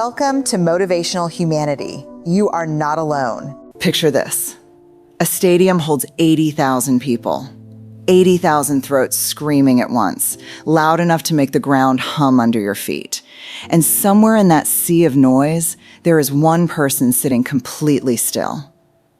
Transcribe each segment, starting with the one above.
Welcome to Motivational Humanity. You are not alone. Picture this. A stadium holds 80,000 people. 80,000 throats screaming at once, loud enough to make the ground hum under your feet. And somewhere in that sea of noise, there is one person sitting completely still.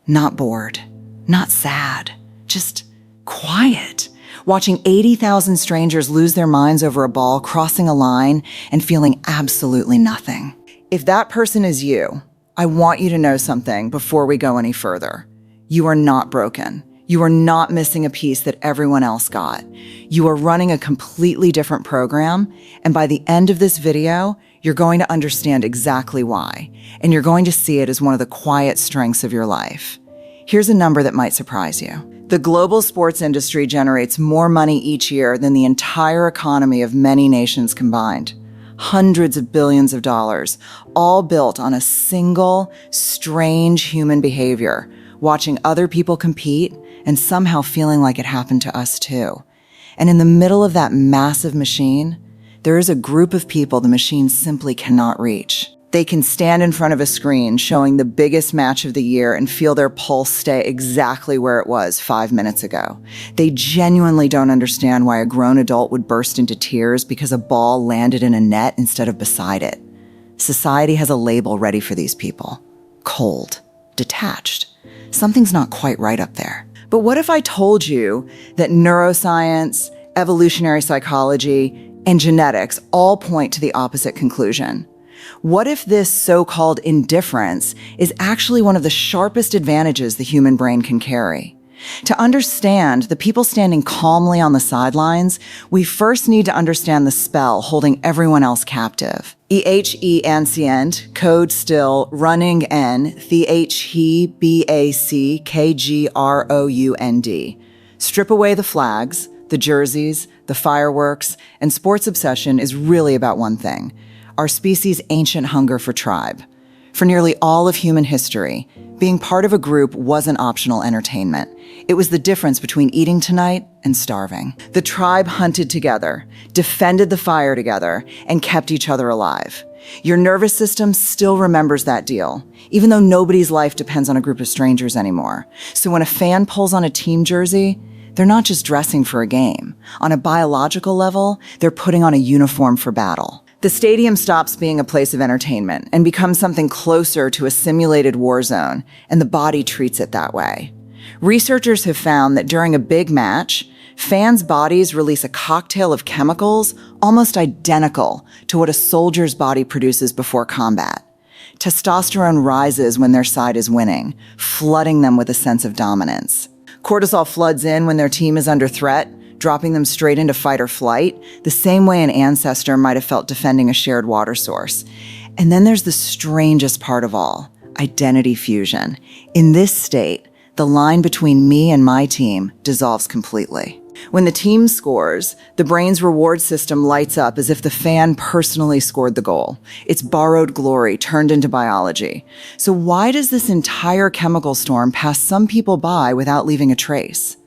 Not bored, not sad, just quiet, watching 80,000 strangers lose their minds over a ball, crossing a line, and feeling absolutely nothing. If that person is you, I want you to know something before we go any further. You are not broken. You are not missing a piece that everyone else got. You are running a completely different program, and by the end of this video, you're going to understand exactly why, and you're going to see it as one of the quiet strengths of your life. Here's a number that might surprise you. The global sports industry generates more money each year than the entire economy of many nations combined. Hundreds of billions of dollars, all built on a single, strange human behavior, watching other people compete and somehow feeling like it happened to us too. And in the middle of that massive machine, there is a group of people the machine simply cannot reach. They can stand in front of a screen showing the biggest match of the year and feel their pulse stay exactly where it was 5 minutes ago. They genuinely don't understand why a grown adult would burst into tears because a ball landed in a net instead of beside it. Society has a label ready for these people. Cold, detached. Something's not quite right up there. But what if I told you that neuroscience, evolutionary psychology, and genetics all point to the opposite conclusion? What if this so-called indifference is actually one of the sharpest advantages the human brain can carry? To understand the people standing calmly on the sidelines, we first need to understand the spell holding everyone else captive. E-H-E ancient, code still, running N, the-H-he, B-A-C-K-G-R-O-U-N-D. Strip away the flags, the jerseys, the fireworks, and sports obsession is really about one thing: our species' ancient hunger for tribe. For nearly all of human history, being part of a group wasn't optional entertainment. It was the difference between eating tonight and starving. The tribe hunted together, defended the fire together, and kept each other alive. Your nervous system still remembers that deal, even though nobody's life depends on a group of strangers anymore. So when a fan pulls on a team jersey, they're not just dressing for a game. On a biological level, they're putting on a uniform for battle. The stadium stops being a place of entertainment and becomes something closer to a simulated war zone, and the body treats it that way. Researchers have found that during a big match, fans' bodies release a cocktail of chemicals almost identical to what a soldier's body produces before combat. Testosterone rises when their side is winning, flooding them with a sense of dominance. Cortisol floods in when their team is under threat, dropping them straight into fight or flight, the same way an ancestor might have felt defending a shared water source. And then there's the strangest part of all, identity fusion. In this state, the line between me and my team dissolves completely. When the team scores, the brain's reward system lights up as if the fan personally scored the goal. It's borrowed glory turned into biology. So why does this entire chemical storm pass some people by without leaving a trace?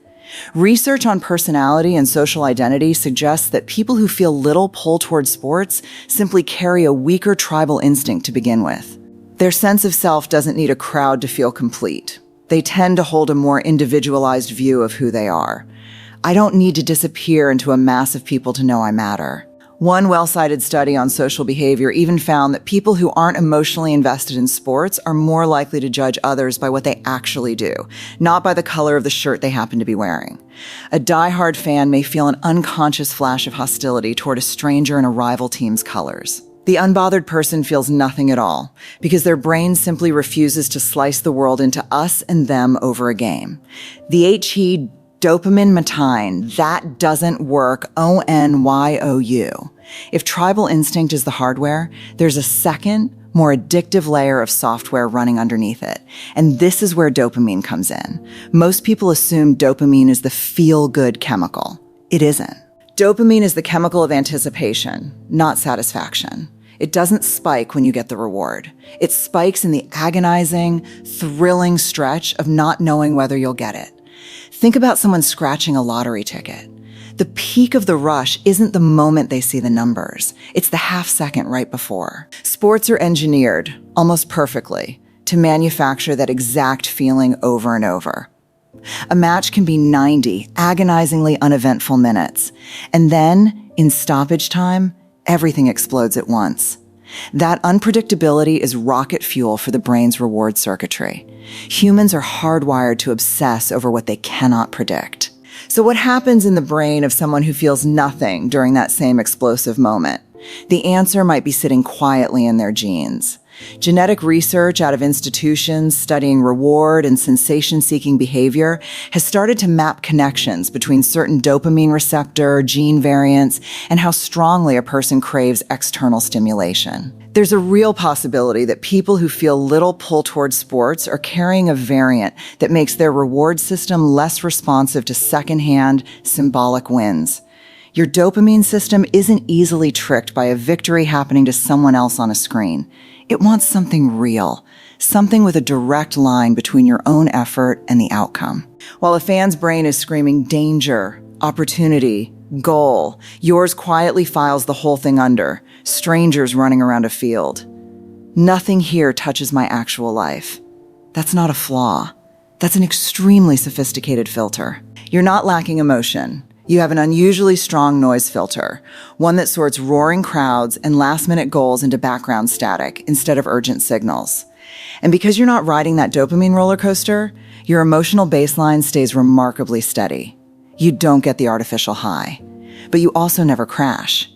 Research on personality and social identity suggests that people who feel little pull towards sports simply carry a weaker tribal instinct to begin with. Their sense of self doesn't need a crowd to feel complete. They tend to hold a more individualized view of who they are. I don't need to disappear into a mass of people to know I matter. One well-cited study on social behavior even found that people who aren't emotionally invested in sports are more likely to judge others by what they actually do, not by the color of the shirt they happen to be wearing. A diehard fan may feel an unconscious flash of hostility toward a stranger in a rival team's colors. The unbothered person feels nothing at all, because their brain simply refuses to slice the world into us and them over a game. The H-he dopamine matine, that doesn't work, O-N-Y-O-U. If tribal instinct is the hardware, there's a second, more addictive layer of software running underneath it. And this is where dopamine comes in. Most people assume dopamine is the feel-good chemical. It isn't. Dopamine is the chemical of anticipation, not satisfaction. It doesn't spike when you get the reward. It spikes in the agonizing, thrilling stretch of not knowing whether you'll get it. Think about someone scratching a lottery ticket. The peak of the rush isn't the moment they see the numbers. It's the half second right before. Sports are engineered, almost perfectly, to manufacture that exact feeling over and over. A match can be 90 agonizingly uneventful minutes, and then, in stoppage time, everything explodes at once. That unpredictability is rocket fuel for the brain's reward circuitry. Humans are hardwired to obsess over what they cannot predict. So what happens in the brain of someone who feels nothing during that same explosive moment? The answer might be sitting quietly in their genes. Genetic research out of institutions studying reward and sensation-seeking behavior has started to map connections between certain dopamine receptor, gene variants, and how strongly a person craves external stimulation. There's a real possibility that people who feel little pull towards sports are carrying a variant that makes their reward system less responsive to secondhand, symbolic wins. Your dopamine system isn't easily tricked by a victory happening to someone else on a screen. It wants something real, something with a direct line between your own effort and the outcome. While a fan's brain is screaming danger, opportunity, goal, yours quietly files the whole thing under, strangers running around a field. Nothing here touches my actual life. That's not a flaw. That's an extremely sophisticated filter. You're not lacking emotion. You have an unusually strong noise filter, one that sorts roaring crowds and last-minute goals into background static instead of urgent signals. And because you're not riding that dopamine roller coaster, your emotional baseline stays remarkably steady. You don't get the artificial high, but you also never crash.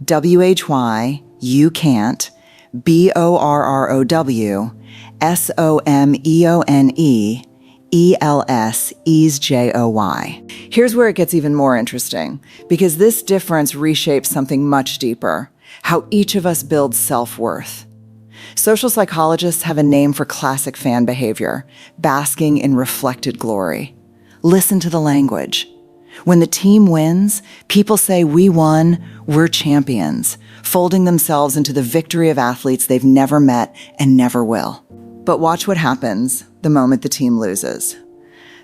WHY, you can't, BORROW, SOMEONE, ELS, ease JOY. Here's where it gets even more interesting, because this difference reshapes something much deeper, how each of us builds self-worth. Social psychologists have a name for classic fan behavior, basking in reflected glory. Listen to the language. When the team wins, people say, "We won, we're champions," folding themselves into the victory of athletes they've never met and never will. But watch what happens the moment the team loses.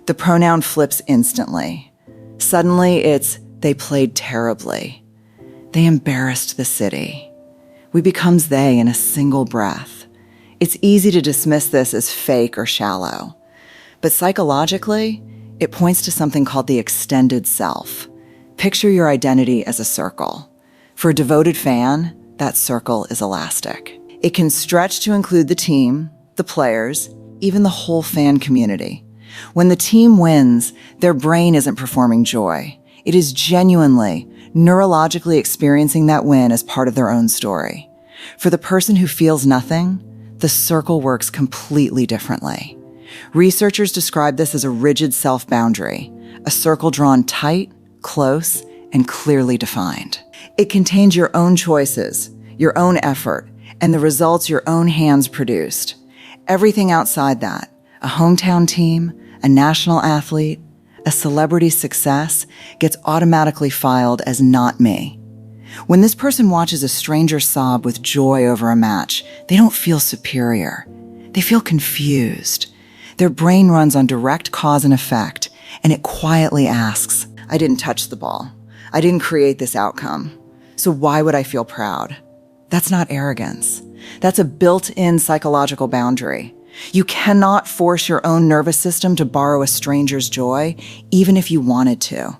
The pronoun flips instantly. Suddenly, it's, "they played terribly. They embarrassed the city." We becomes they in a single breath. It's easy to dismiss this as fake or shallow. But psychologically, it points to something called the extended self. Picture your identity as a circle. For a devoted fan, that circle is elastic. It can stretch to include the team, the players, even the whole fan community. When the team wins, their brain isn't performing joy. It is genuinely, neurologically experiencing that win as part of their own story. For the person who feels nothing, the circle works completely differently. Researchers describe this as a rigid self-boundary, a circle drawn tight, close, and clearly defined. It contains your own choices, your own effort, and the results your own hands produced. Everything outside that, a hometown team, a national athlete, a celebrity success, gets automatically filed as not me. When this person watches a stranger sob with joy over a match, they don't feel superior. They feel confused. Their brain runs on direct cause and effect, and it quietly asks, "I didn't touch the ball. I didn't create this outcome. So why would I feel proud?" That's not arrogance. That's a built-in psychological boundary. You cannot force your own nervous system to borrow a stranger's joy, even if you wanted to.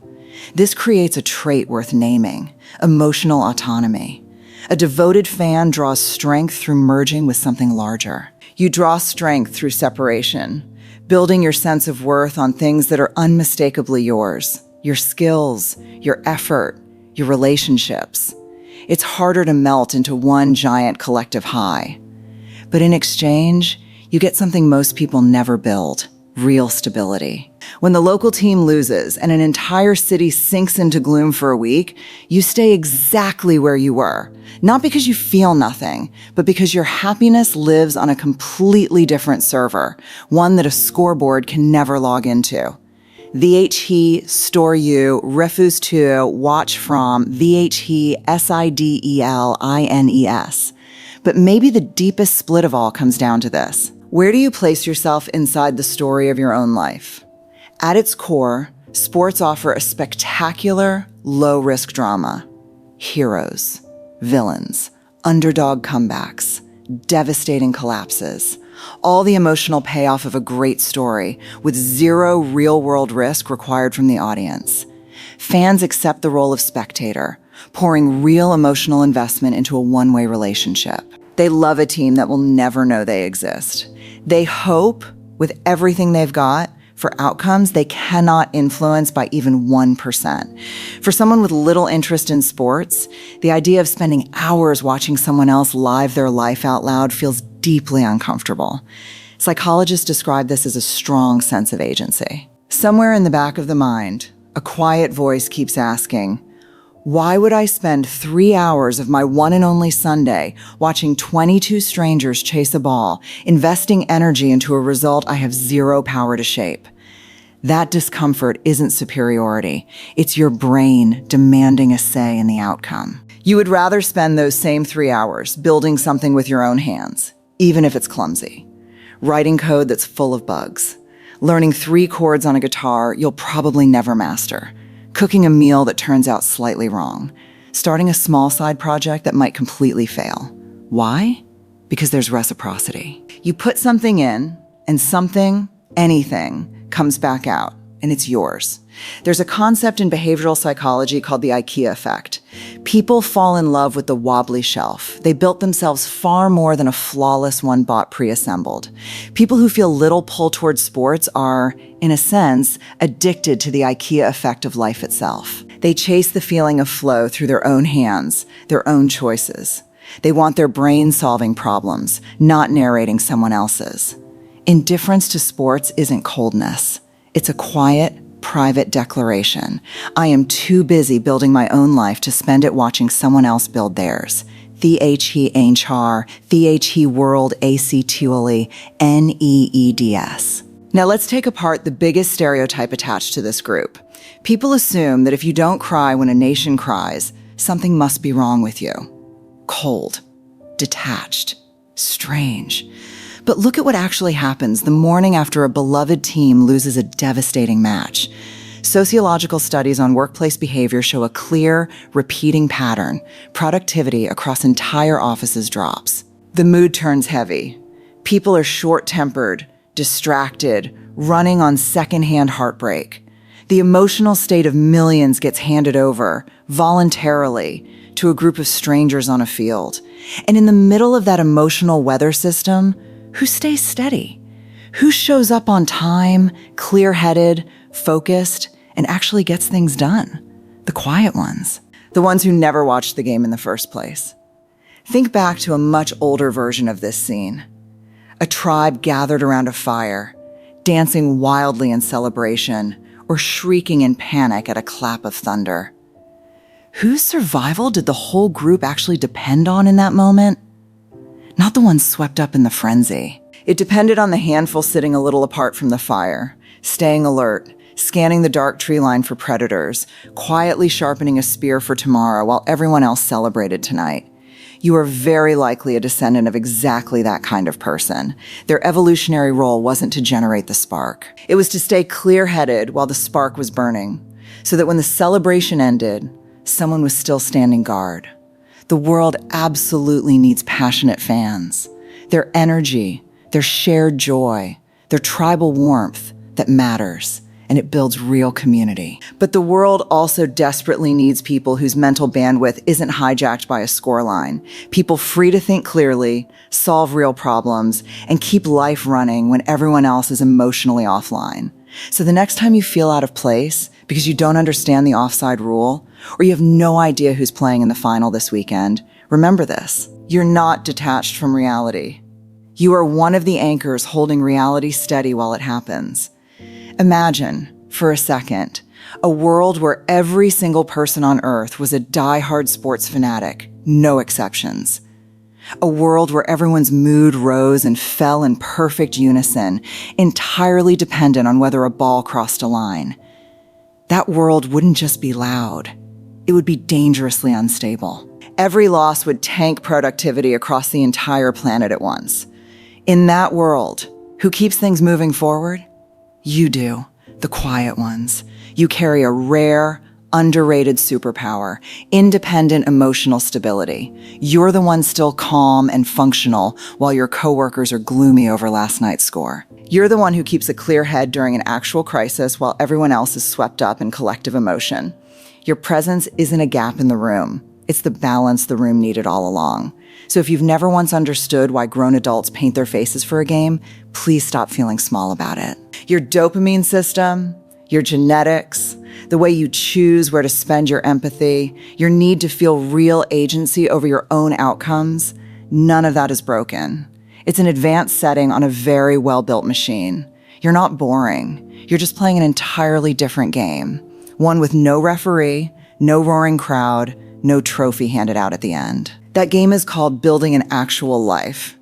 This creates a trait worth naming: emotional autonomy. A devoted fan draws strength through merging with something larger. You draw strength through separation, building your sense of worth on things that are unmistakably yours: your skills, your effort, your relationships. It's harder to melt into one giant collective high. But in exchange, you get something most people never build: real stability. When the local team loses and an entire city sinks into gloom for a week, you stay exactly where you were, not because you feel nothing, but because your happiness lives on a completely different server, one that a scoreboard can never log into. VHE, store you, refuse to, watch from, VHE, SIDELINES. But maybe the deepest split of all comes down to this. Where do you place yourself inside the story of your own life? At its core, Sports offer a spectacular, low-risk drama. Heroes, villains, underdog comebacks, devastating collapses. All the emotional payoff of a great story with zero real-world risk required from the audience. Fans accept the role of spectator, pouring real emotional investment into a one-way relationship. They love a team that will never know they exist. They hope, with everything they've got, for outcomes they cannot influence by even 1%. For someone with little interest in sports, the idea of spending hours watching someone else live their life out loud feels deeply uncomfortable. Psychologists describe this as a strong sense of agency. Somewhere in the back of the mind, a quiet voice keeps asking, why would I spend 3 hours of my one and only Sunday watching 22 strangers chase a ball, investing energy into a result I have zero power to shape? That discomfort isn't superiority. It's your brain demanding a say in the outcome. You would rather spend those same 3 hours building something with your own hands, even if it's clumsy. Writing code that's full of bugs. Learning 3 chords on a guitar you'll probably never master. Cooking a meal that turns out slightly wrong, starting a small side project that might completely fail. Why? Because there's reciprocity. You put something in, and something, anything, comes back out, and it's yours. There's a concept in behavioral psychology called the IKEA effect. People fall in love with the wobbly shelf. They built themselves far more than a flawless one bought pre-assembled. People who feel little pull towards sports are, in a sense, addicted to the IKEA effect of life itself. They chase the feeling of flow through their own hands, their own choices. They want their brain solving problems, not narrating someone else's. Indifference to sports isn't coldness. It's a quiet, private declaration. I am too busy building my own life to spend it watching someone else build theirs. He Ainchar, He World Actually, Needs. Now let's take apart the biggest stereotype attached to this group. People assume that if you don't cry when a nation cries, something must be wrong with you. Cold, detached, strange. But look at what actually happens the morning after a beloved team loses a devastating match. Sociological studies on workplace behavior show a clear, repeating pattern. Productivity across entire offices drops. The mood turns heavy. People are short-tempered, distracted, running on secondhand heartbreak. The emotional state of millions gets handed over, voluntarily, to a group of strangers on a field. And in the middle of that emotional weather system, who stays steady? Who shows up on time, clear-headed, focused, and actually gets things done? The quiet ones. The ones who never watched the game in the first place. Think back to a much older version of this scene. A tribe gathered around a fire, dancing wildly in celebration, or shrieking in panic at a clap of thunder. Whose survival did the whole group actually depend on in that moment? Not the ones swept up in the frenzy. It depended on the handful sitting a little apart from the fire, staying alert, scanning the dark tree line for predators, quietly sharpening a spear for tomorrow while everyone else celebrated tonight. You are very likely a descendant of exactly that kind of person. Their evolutionary role wasn't to generate the spark. It was to stay clear-headed while the spark was burning, so that when the celebration ended, someone was still standing guard. The world absolutely needs passionate fans. Their energy, their shared joy, their tribal warmth that matters, and it builds real community. But the world also desperately needs people whose mental bandwidth isn't hijacked by a scoreline. People free to think clearly, solve real problems, and keep life running when everyone else is emotionally offline. So the next time you feel out of place because you don't understand the offside rule, or you have no idea who's playing in the final this weekend, remember this. You're not detached from reality. You are one of the anchors holding reality steady while it happens. Imagine, for a second, a world where every single person on Earth was a die-hard sports fanatic, no exceptions. A world where everyone's mood rose and fell in perfect unison, entirely dependent on whether a ball crossed a line. That world wouldn't just be loud. It would be dangerously unstable. Every loss would tank productivity across the entire planet at once. In that world, who keeps things moving forward? You do, the quiet ones. You carry a rare, underrated superpower, independent emotional stability. You're the one still calm and functional while your coworkers are gloomy over last night's score. You're the one who keeps a clear head during an actual crisis while everyone else is swept up in collective emotion. Your presence isn't a gap in the room. It's the balance the room needed all along. So if you've never once understood why grown adults paint their faces for a game, please stop feeling small about it. Your dopamine system, your genetics, the way you choose where to spend your empathy, your need to feel real agency over your own outcomes, none of that is broken. It's an advanced setting on a very well-built machine. You're not boring. You're just playing an entirely different game. One with no referee, no roaring crowd, no trophy handed out at the end. That game is called building an actual life.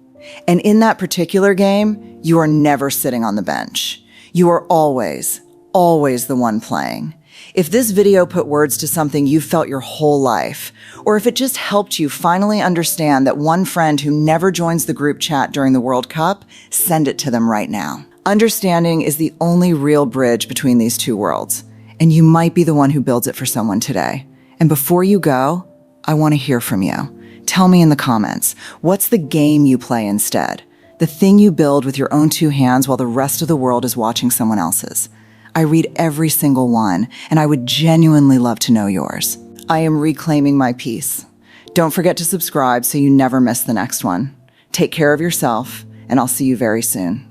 And in that particular game, you are never sitting on the bench. You are always the one playing. If this video put words to something you've felt your whole life, or if it just helped you finally understand that one friend who never joins the group chat during the World Cup, send it to them right now. Understanding is the only real bridge between these two worlds, and you might be the one who builds it for someone today. And before you go, I want to hear from you. Tell me in the comments, what's the game you play instead? The thing you build with your own two hands while the rest of the world is watching someone else's. I read every single one, and I would genuinely love to know yours. I am reclaiming my peace. Don't forget to subscribe so you never miss the next one. Take care of yourself, and I'll see you very soon.